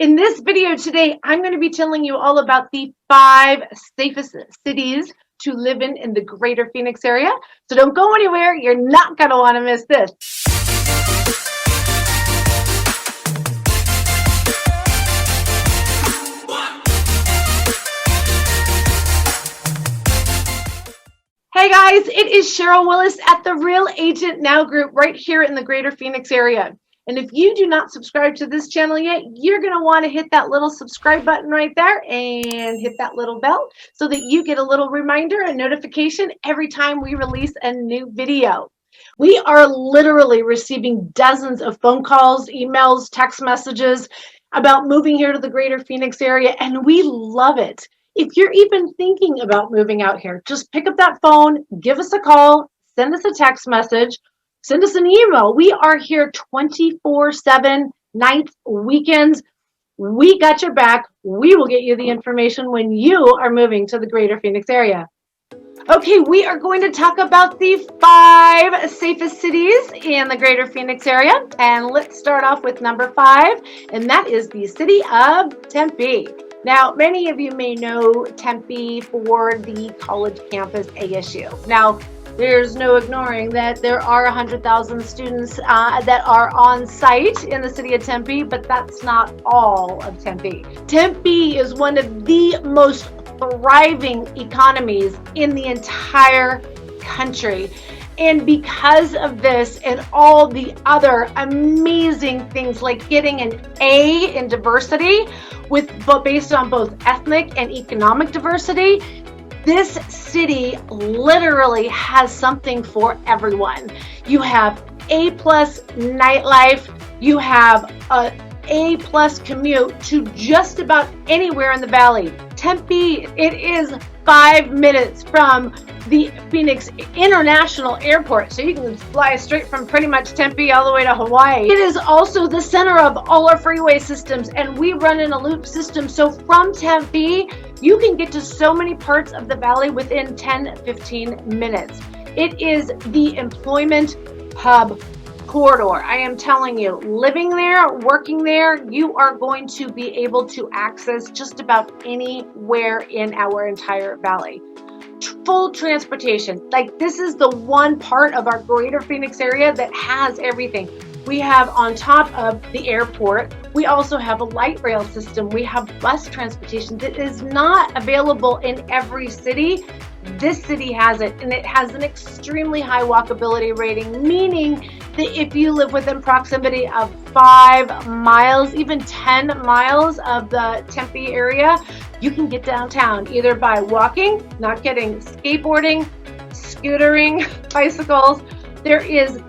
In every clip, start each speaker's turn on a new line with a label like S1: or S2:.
S1: In this video today, I'm going to be telling you all about the 5 safest cities to live in the greater Phoenix area. So don't go anywhere. You're not going to want to miss this. Hey guys, it is Sheryl Willis at the Real Agent Now group right here in the greater Phoenix area. And if you do not subscribe to this channel yet, you're going to want to hit that little subscribe button right there and hit that little bell so that you get a little reminder and notification every time we release a new video. We are literally receiving dozens of phone calls, emails, text messages about moving here to the greater Phoenix area, and we love it. If you're even thinking about moving out here, just pick up that phone, give us a call, send us a text message, send us an email. We are here 24/7, nights, weekends. We got your back. We will get you the information when you are moving to the greater Phoenix area. Okay, we are going to talk about the 5 safest cities in the greater Phoenix area. And let's start off with number 5, and that is the city of Tempe. Now, many of you may know Tempe for the college campus ASU. Now, there's no ignoring that there are 100,000 students that are on site in the city of Tempe, but that's not all of Tempe. Tempe is one of the most thriving economies in the entire country. And because of this and all the other amazing things like getting an A in diversity based on both ethnic and economic diversity, this city literally has something for everyone. You have A+ nightlife, you have a A+ commute to just about anywhere in the valley. Tempe, it is 5 minutes from the Phoenix International Airport, so you can fly straight from pretty much Tempe all the way to Hawaii. It is also the center of all our freeway systems, and we run in a loop system, so from Tempe, you can get to so many parts of the valley within 10-15 minutes. It is the employment hub corridor. I am telling you, living there, working there, you are going to be able to access just about anywhere in our entire valley. Full transportation. Like, this is the one part of our greater Phoenix area that has everything. We have, on top of the airport, we also have a light rail system. We have bus transportation that is not available in every city. This city has it, and it has an extremely high walkability rating, meaning that if you live within proximity of 5 miles, even 10 miles of the Tempe area, you can get downtown either by walking, not getting skateboarding, scootering, bicycles. There is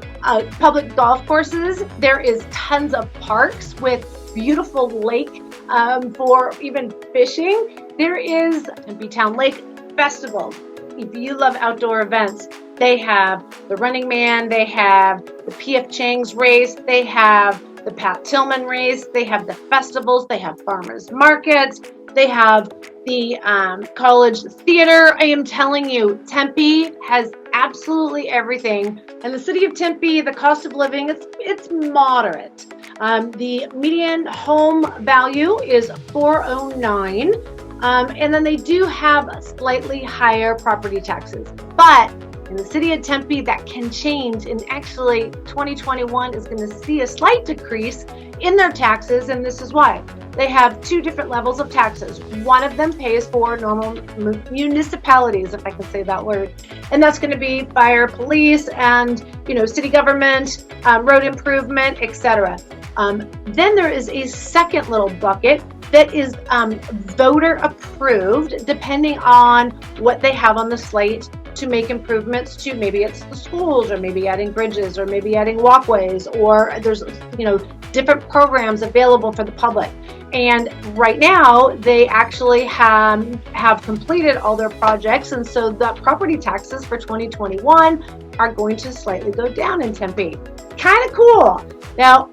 S1: public golf courses. There is tons of parks with beautiful lake for even fishing. There is Tempe Town Lake Festival. If you love outdoor events, they have the Running Man, they have the P.F. Chang's race, they have the Pat Tillman race, they have the festivals, they have farmers markets, they have the college theater. I am telling you, Tempe has absolutely everything. And the city of Tempe, the cost of living, it's moderate. The median home value is $409. And then they do have slightly higher property taxes. But in the city of Tempe, that can change. And actually, 2021 is going to see a slight decrease in their taxes. And this is why. They have 2 different levels of taxes. One of them pays for normal municipalities, if I can say that word. And that's going to be fire, police, and city government, road improvement, etc. Then there is a second little bucket that is voter approved, depending on what they have on the slate to make improvements to. Maybe it's the schools, or maybe adding bridges, or maybe adding walkways, or there's different programs available for the public. And right now they actually have completed all their projects, and so the property taxes for 2021 are going to slightly go down in Tempe. Kind of cool. Now,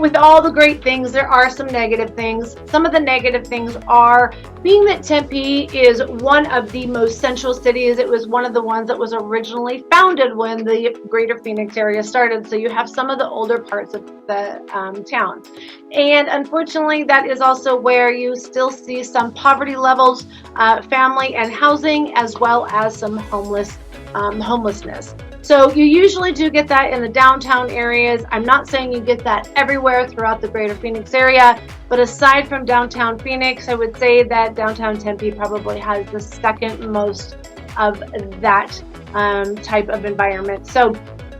S1: with all the great things, there are some negative things. Some of the negative things are being that Tempe is one of the most central cities. It was one of the ones that was originally founded when the greater Phoenix area started. So you have some of the older parts of the town. And unfortunately, that is also where you still see some poverty levels, family and housing, as well as some homelessness. So you usually do get that in the downtown areas. I'm not saying you get that everywhere throughout the greater Phoenix area, but aside from downtown Phoenix, I would say that downtown Tempe probably has the second most of that type of environment. So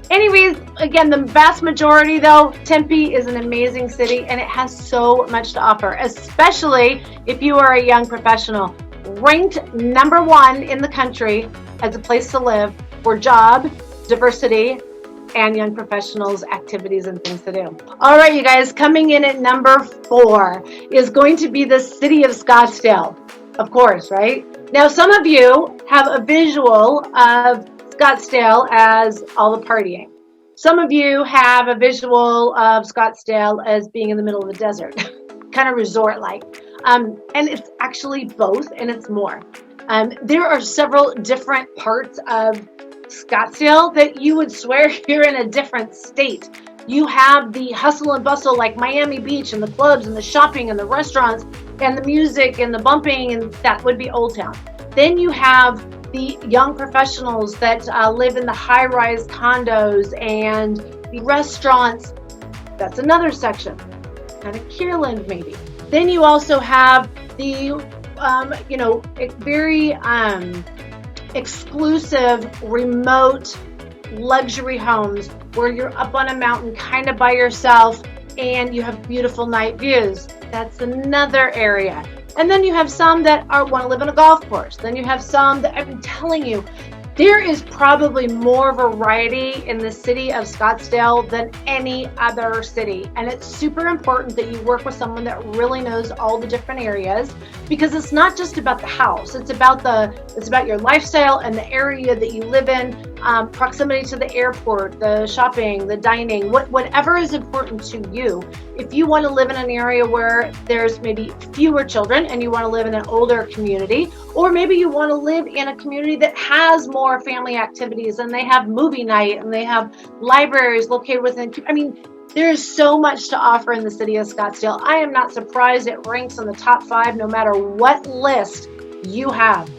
S1: anyways, again, the vast majority though, Tempe is an amazing city and it has so much to offer, especially if you are a young professional. Ranked #1 in the country as a place to live for job, diversity, and young professionals, activities, and things to do. All right, you guys, coming in at #4 is going to be the city of Scottsdale, of course, right? Now, some of you have a visual of Scottsdale as all the partying. Some of you have a visual of Scottsdale as being in the middle of the desert, kind of resort-like. And it's actually both, and it's more. There are several different parts of Scottsdale that you would swear you're in a different state. You have the hustle and bustle like Miami Beach and the clubs and the shopping and the restaurants and the music and the bumping, and that would be Old Town. Then you have the young professionals that live in the high-rise condos and the restaurants. That's another section, kind of Kierland maybe. Then you also have the very exclusive, remote, luxury homes where you're up on a mountain kind of by yourself and you have beautiful night views. That's another area. And then you have some that want to live on a golf course. Then you have some that, I'm telling you, there is probably more variety in the city of Scottsdale than any other city. And it's super important that you work with someone that really knows all the different areas, because it's not just about the house. It's about your lifestyle and the area that you live in, proximity to the airport, the shopping, the dining, whatever is important to you. If you want to live in an area where there's maybe fewer children and you want to live in an older community, or maybe you want to live in a community that has more family activities and they have movie night and they have libraries located within, there's so much to offer in the city of Scottsdale. I am not surprised it ranks in the top 5 no matter what list you have.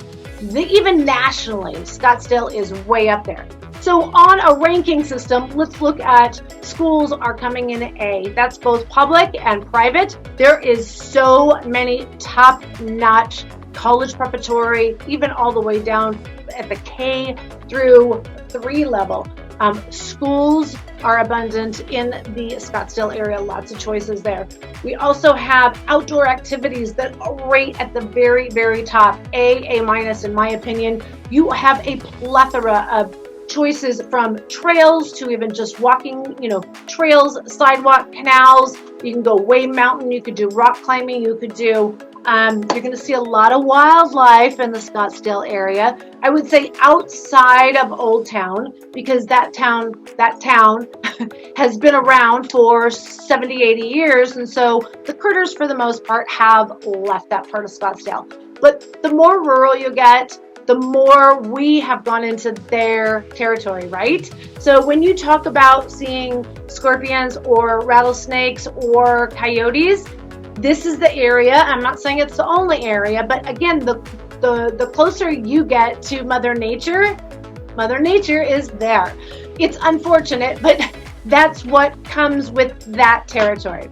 S1: Even nationally, Scottsdale is way up there. So on a ranking system, let's look at schools are coming in at A. That's both public and private. There is so many top-notch college preparatory, even all the way down at the K through 3 level. Schools are abundant in the Scottsdale area, lots of choices there. We also have outdoor activities that are right at the very, very top, A minus in my opinion. You have a plethora of choices from trails to even just walking, trails, sidewalk, canals. You can go way mountain, you could do rock climbing, you could do you're going to see a lot of wildlife in the Scottsdale area. I would say outside of Old Town, because that town has been around for 70, 80 years. And so the critters, for the most part, have left that part of Scottsdale. But the more rural you get, the more we have gone into their territory, right? So when you talk about seeing scorpions or rattlesnakes or coyotes, this is the area. I'm not saying it's the only area, but again, the closer you get to Mother Nature is there. It's unfortunate, but that's what comes with that territory.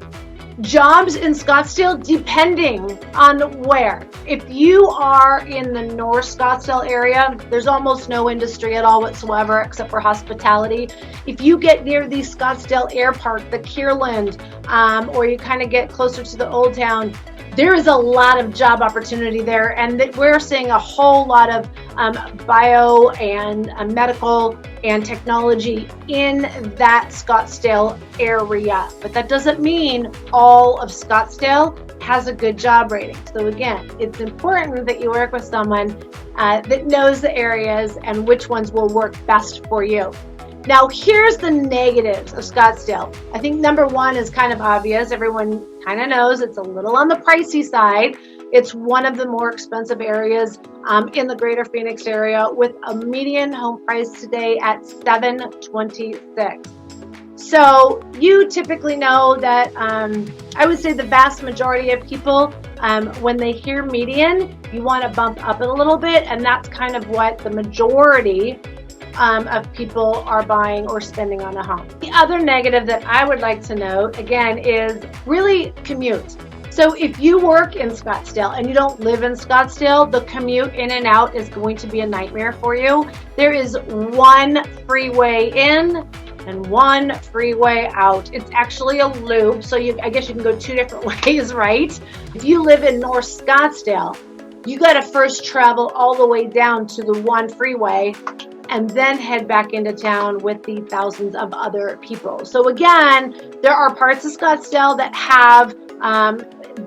S1: Jobs in Scottsdale, depending on where. If you are in the North Scottsdale area, there's almost no industry at all whatsoever except for hospitality. If you get near the Scottsdale Air Park, the Kierland, or you kind of get closer to the Old Town, there is a lot of job opportunity there, and we're seeing a whole lot of bio and medical and technology in that Scottsdale area. But that doesn't mean all of Scottsdale has a good job rating. So again, it's important that you work with someone that knows the areas and which ones will work best for you. Now, here's the negatives of Scottsdale. I think number one is kind of obvious. Everyone kind of knows it's a little on the pricey side. It's one of the more expensive areas in the greater Phoenix area, with a median home price today at $726. So you typically know that I would say the vast majority of people, when they hear median, you want to bump up it a little bit, and that's kind of what the majority of people are buying or spending on a home. The other negative that I would like to note, again, is really commute. So if you work in Scottsdale and you don't live in Scottsdale, the commute in and out is going to be a nightmare for you. There is one freeway in and one freeway out. It's actually a loop, so I guess you can go two different ways, right? If you live in North Scottsdale, you got to first travel all the way down to the one freeway and then head back into town with the thousands of other people. So again, there are parts of Scottsdale that have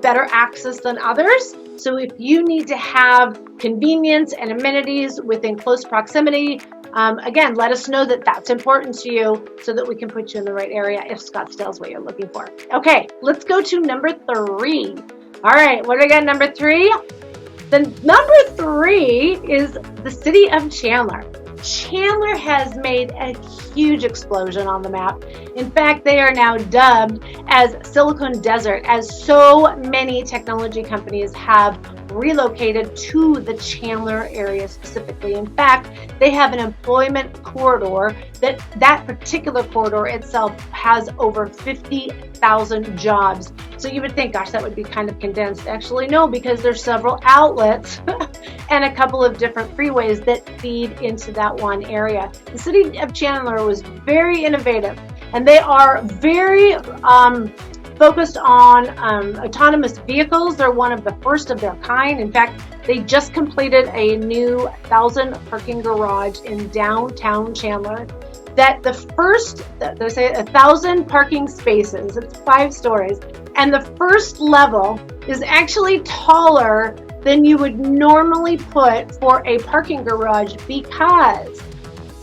S1: better access than others. So if you need to have convenience and amenities within close proximity, again, let us know that that's important to you so that we can put you in the right area if Scottsdale is what you're looking for. Okay, let's go to number 3. All right, what do we got number 3? The number 3 is the city of Chandler. Chandler has made a huge explosion on the map. In fact, they are now dubbed as Silicon Desert, as so many technology companies have relocated to the Chandler area specifically. In fact, they have an employment corridor that particular corridor itself has over 50,000 jobs. So you would think, gosh, that would be kind of condensed. Actually, no, because there's several outlets and a couple of different freeways that feed into that one area. The city of Chandler was very innovative, and they are very focused on autonomous vehicles. They're one of the first of their kind. In fact, they just completed a new 1,000 parking garage in downtown Chandler. That the first, they say 1,000 parking spaces, it's 5 stories, and the first level is actually taller than you would normally put for a parking garage, because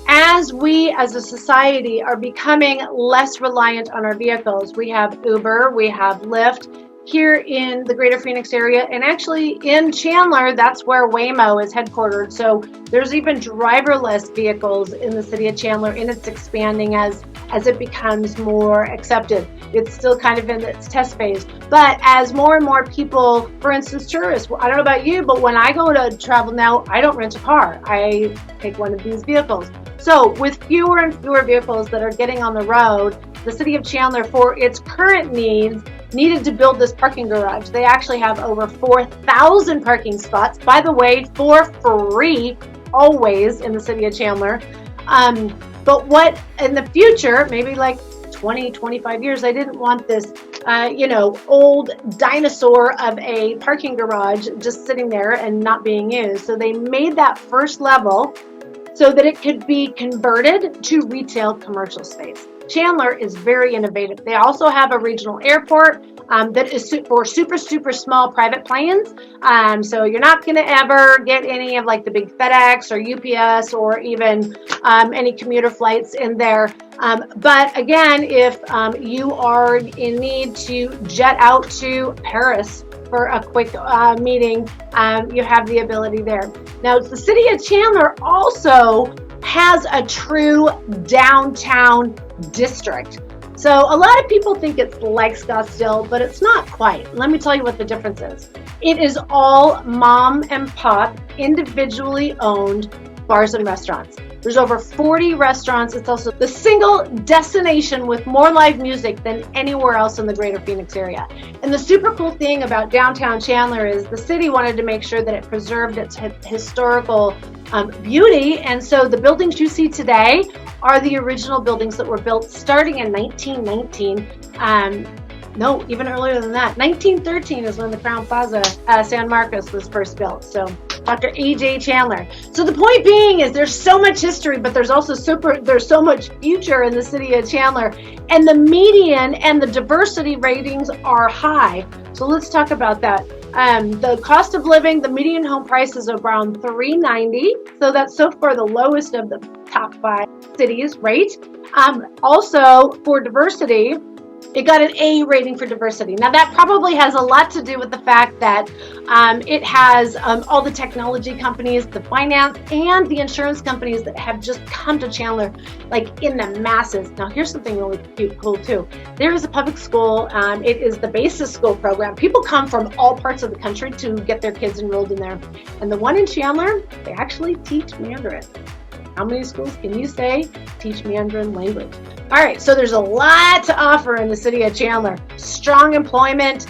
S1: as we as a society are becoming less reliant on our vehicles, we have Uber, we have Lyft here in the greater Phoenix area, and actually in Chandler, that's where Waymo is headquartered. So there's even driverless vehicles in the city of Chandler, and it's expanding as it becomes more accepted. It's still kind of in its test phase. But as more and more people, for instance, tourists, I don't know about you, but when I go to travel now, I don't rent a car. I take one of these vehicles. So with fewer and fewer vehicles that are getting on the road, the city of Chandler, for its current needs, needed to build this parking garage. They actually have over 4,000 parking spots, by the way, for free, always in the city of Chandler. But what in the future, maybe like 20, 25 years, I didn't want this, old dinosaur of a parking garage just sitting there and not being used. So they made that first level so that it could be converted to retail commercial space. Chandler is very innovative. They also have a regional airport that is for super, super small private planes. So you're not going to ever get any of like the big FedEx or UPS or even any commuter flights in there. But again, if you are in need to jet out to Paris for a quick meeting, you have the ability there. Now, the city of Chandler also has a true downtown district. So a lot of people think it's like Scottsdale, but it's not quite. Let me tell you what the difference is. It is all mom and pop, individually owned bars and restaurants. There's over 40 restaurants. It's also the single destination with more live music than anywhere else in the greater Phoenix area. And the super cool thing about downtown Chandler is the city wanted to make sure that it preserved its historical beauty. And so the buildings you see today are the original buildings that were built starting in 1919. No, even earlier than that. 1913 is when the Crown Plaza, San Marcos, was first built. So Dr. A.J. Chandler. So the point being is there's so much history, but there's also there's so much future in the city of Chandler. And the median and the diversity ratings are high. So let's talk about that. The cost of living, the median home price is around $390. So that's so far the lowest of the top 5. cities, right? Also for diversity, it got an A rating for diversity. Now that probably has a lot to do with the fact that it has all the technology companies, the finance, and the insurance companies that have just come to Chandler like in the masses. Now here's something really cool too. There is a public school. It is the basis school program. People come from all parts of the country to get their kids enrolled in there. And the one in Chandler, they actually teach Mandarin. How many schools can you say teach Mandarin language? All right, so there's a lot to offer in the city of Chandler. Strong employment,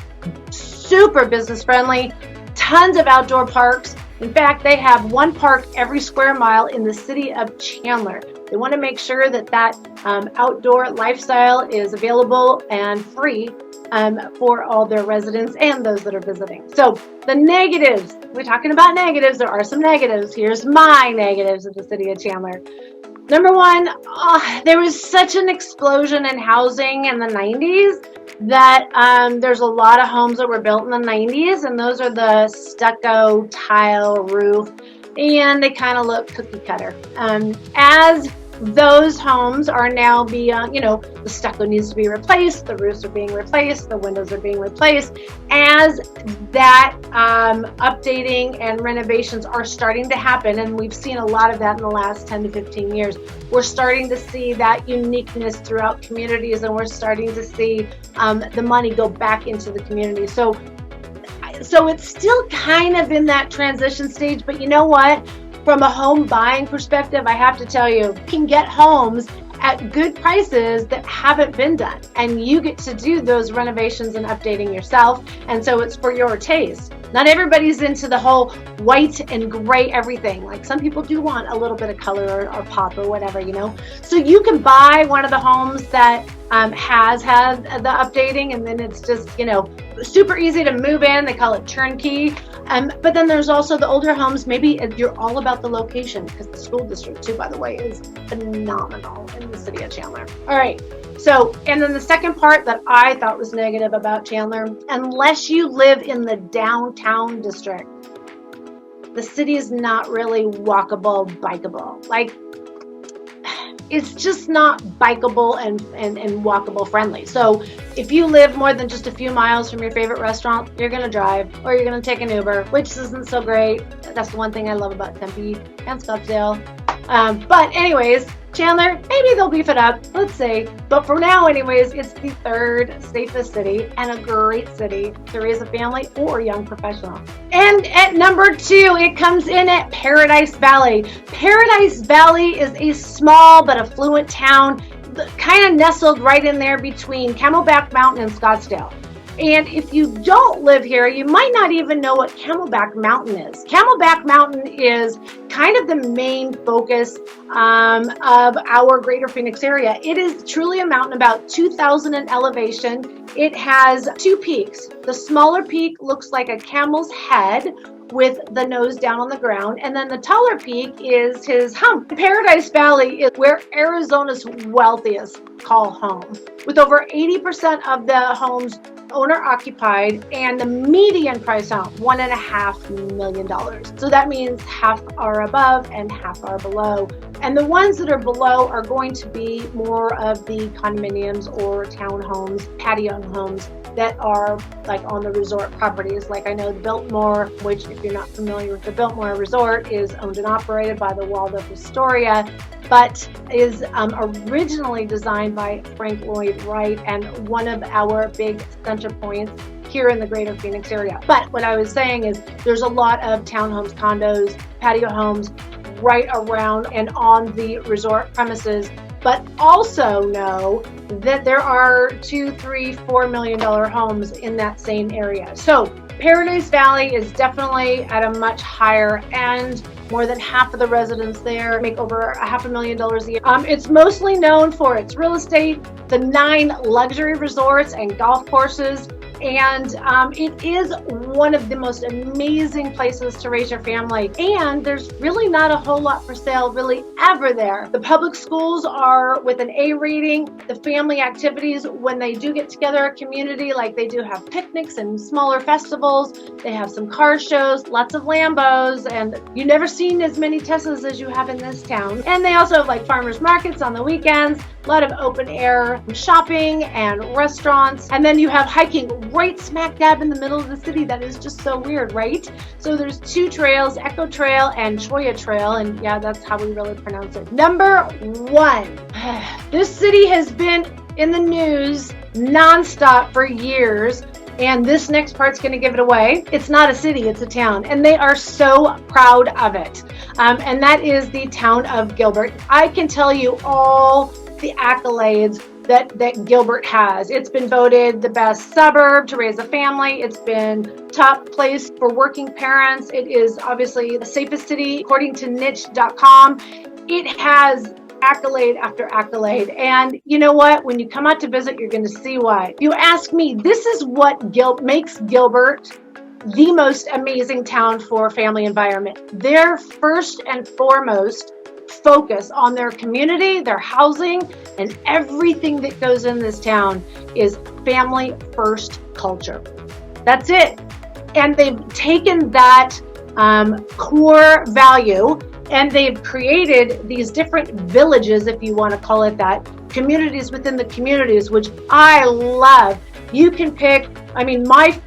S1: super business friendly, tons of outdoor parks. In fact, they have one park every square mile in the city of Chandler. They want to make sure that that outdoor lifestyle is available and free for all their residents and those that are visiting. So the negatives, we're talking about negatives. There are some negatives. Here's my negatives of the city of Chandler. Number one, there was such an explosion in housing in the 90s that there's a lot of homes that were built in the 90s, and those are the stucco tile roof, and they kind of look cookie cutter. As those homes are now being, the stucco needs to be replaced, the roofs are being replaced, the windows are being replaced. As that updating and renovations are starting to happen, and we've seen a lot of that in the last 10 to 15 years, we're starting to see that uniqueness throughout communities, and we're starting to see the money go back into the community. So it's still kind of in that transition stage, but you know what? From a home buying perspective, I have to tell you, you can get homes at good prices that haven't been done, and you get to do those renovations and updating yourself, and so it's for your taste. Not everybody's into the whole white and gray everything. Like some people do want a little bit of color or pop or whatever, So you can buy one of the homes that has had the updating, and then it's just, super easy to move in. They call it turnkey. But then there's also the older homes. Maybe you're all about the location, because the school district too, by the way, is phenomenal in the city of Chandler. All right. So, and then the second part that I thought was negative about Chandler, unless you live in the downtown district, the city is not really walkable, bikeable. Like, it's just not bikeable and walkable friendly. So if you live more than just a few miles from your favorite restaurant, you're going to drive, or you're going to take an Uber, which isn't so great. That's the one thing I love about Tempe and Scottsdale. But anyways, Chandler, maybe they'll beef it up. Let's see. But for now, anyways, it's the third safest city and a great city to raise a family or young professional. And at number 2, it comes in at Paradise Valley. Paradise Valley is a small but affluent town, kind of nestled right in there between Camelback Mountain and Scottsdale. And if you don't live here, you might not even know what Camelback Mountain is. Camelback Mountain is kind of the main focus of our greater Phoenix area. It is truly a mountain about 2,000 in elevation. It has 2 peaks. The smaller peak looks like a camel's head with the nose down on the ground, and then the taller peak is his hump. Paradise Valley is where Arizona's wealthiest call home, with over 80% of the homes owner occupied, and the median price home $1.5 million. So that means half are above and half are below. And the ones that are below are going to be more of the condominiums or townhomes, patio homes that are like on the resort properties. Like I know the Biltmore, which if you're not familiar with the Biltmore Resort, is owned and operated by the Waldorf Astoria, but is originally designed by Frank Lloyd Wright and one of our big center points here in the greater Phoenix area. But what I was saying is there's a lot of townhomes, condos, patio homes right around and on the resort premises, but also know that there are $2, $3, $4 million homes in that same area. So Paradise Valley is definitely at a much higher end. More than half of the residents there make over $500,000 a year. It's mostly known for its real estate, the 9 luxury resorts and golf courses, And it is one of the most amazing places to raise your family. And there's really not a whole lot for sale really ever there. The public schools are with an A rating. The family activities, when they do get together, a community, like they do have picnics and smaller festivals. They have some car shows, lots of Lambos, and you've never seen as many Teslas as you have in this town. And they also have like farmers markets on the weekends, a lot of open air shopping and restaurants. And then you have hiking right smack dab in the middle of the city. That is just so weird, right? So there's two trails, Echo Trail and Choya Trail. And yeah, that's how we really pronounce it. Number one, this city has been in the news nonstop for years. And this next part's going to give it away. It's not a city, it's a town. And they are so proud of it. And that is the town of Gilbert. I can tell you all the accolades that Gilbert has. It's been voted the best suburb to raise a family. It's been top place for working parents. It is obviously the safest city according to niche.com. It has accolade after accolade. And you know what? When you come out to visit, you're going to see why. If you ask me, this is what makes Gilbert the most amazing town for family environment. Their first and foremost focus on their community, their housing, and everything that goes in this town is family first culture. That's it. And they've taken that core value and they've created these different villages, if you want to call it that, communities within the communities, which I love. You can pick, I mean, my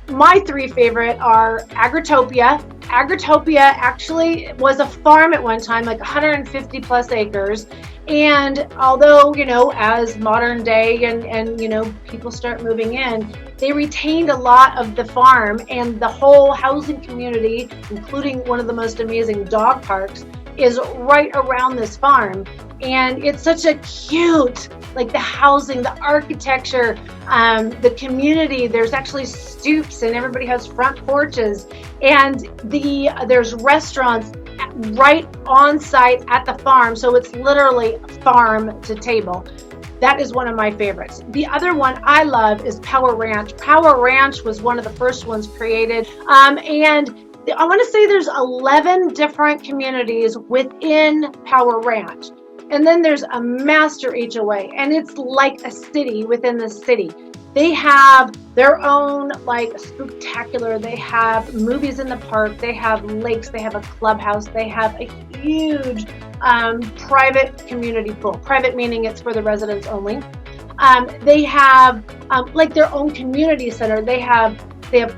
S1: three favorite are Agritopia. Agritopia actually was a farm at one time, like 150 plus acres. And although, you know, as modern day and you know, people start moving in, they retained a lot of the farm and the whole housing community, including one of the most amazing dog parks, is right around this farm. And it's such a cute, like the housing, the architecture, the community. There's actually stoops and everybody has front porches, and there's restaurants right on site at the farm. So it's literally farm to table. That is one of my favorites. The other one I love is Power Ranch. Power Ranch was one of the first ones created. And I want to say there's 11 different communities within Power Ranch. And then there's a master HOA, and it's like a city within the city. They have their own like spectacular, they have movies in the park, they have lakes, they have a clubhouse, they have a huge private community pool. Private meaning it's for the residents only. They have like their own community center. They have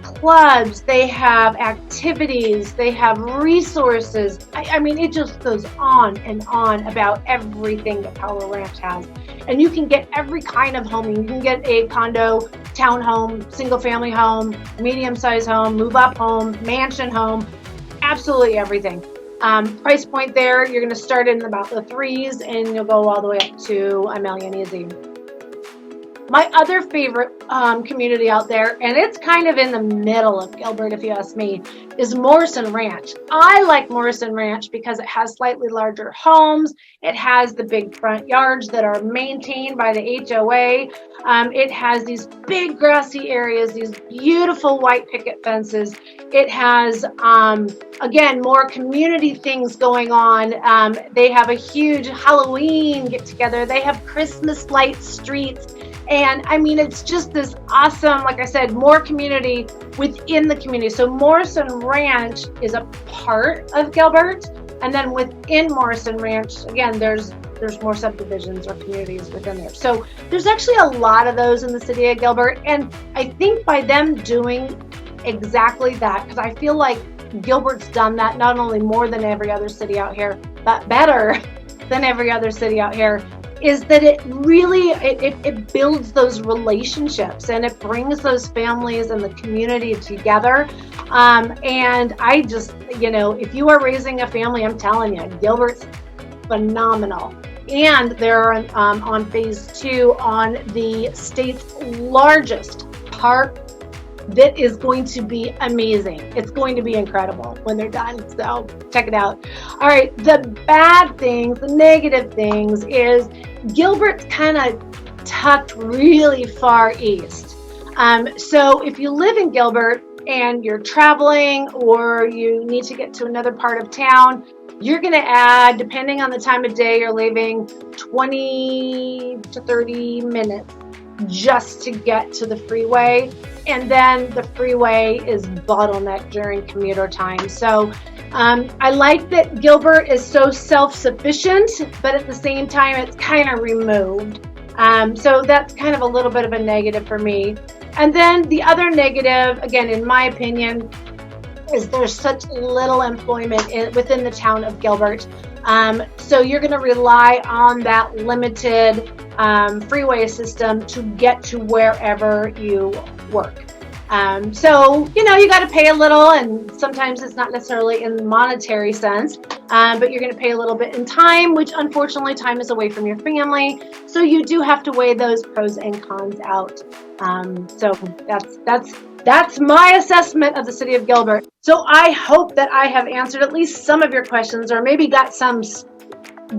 S1: clubs, they have activities, they have resources. I mean, it just goes on and on about everything that Power Ranch has. And you can get every kind of home. You can get a condo, townhome, single family home, medium-sized home, move-up home, mansion home, absolutely everything. Price point there, you're going to start in about the threes and you'll go all the way up to $1 million easy. My other favorite community out there, and it's kind of in the middle of Gilbert if you ask me, is Morrison Ranch. I like Morrison Ranch because it has slightly larger homes. It has the big front yards that are maintained by the HOA. It has these big grassy areas, these beautiful white picket fences. It has, again, more community things going on. They have a huge Halloween get-together. They have Christmas light streets. And I mean, it's just this awesome, like I said, more community within the community. So Morrison Ranch is a part of Gilbert. And then within Morrison Ranch, again, there's more subdivisions or communities within there. So there's actually a lot of those in the city of Gilbert. And I think by them doing exactly that, because I feel like Gilbert's done that not only more than every other city out here, but better than every other city out here, is that it really, it builds those relationships and it brings those families and the community together. And I just, you know, if you are raising a family, I'm telling you, Gilbert's phenomenal. And they're on phase 2 on the state's largest park that is going to be amazing. It's going to be incredible when they're done. So check it out. All right, the bad things, the negative things is Gilbert's kind of tucked really far east. So if you live in Gilbert and you're traveling or you need to get to another part of town, you're going to add, depending on the time of day you're leaving, 20 to 30 minutes just to get to the freeway. And then the freeway is bottlenecked during commuter time. So I like that Gilbert is so self-sufficient, but at the same time, it's kind of removed. So that's kind of a little bit of a negative for me. And then the other negative, again, in my opinion, is there's such little employment within the town of Gilbert. So you're going to rely on that limited freeway system to get to wherever you work. So, you got to pay a little, and sometimes it's not necessarily in the monetary sense, but you're going to pay a little bit in time, which unfortunately time is away from your family. So you do have to weigh those pros and cons out. So that's my assessment of the city of Gilbert. So I hope that I have answered at least some of your questions, or maybe got some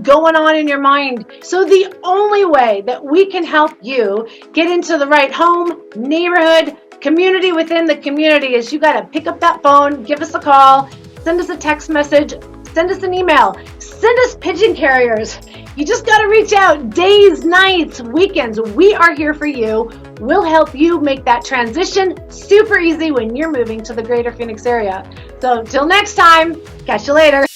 S1: going on in your mind. So the only way that we can help you get into the right home, neighborhood, community within the community is you got to pick up that phone, give us a call, send us a text message, send us an email, send us pigeon carriers. You just got to reach out days, nights, weekends. We are here for you. We'll help you make that transition super easy when you're moving to the greater Phoenix area. So until next time, catch you later.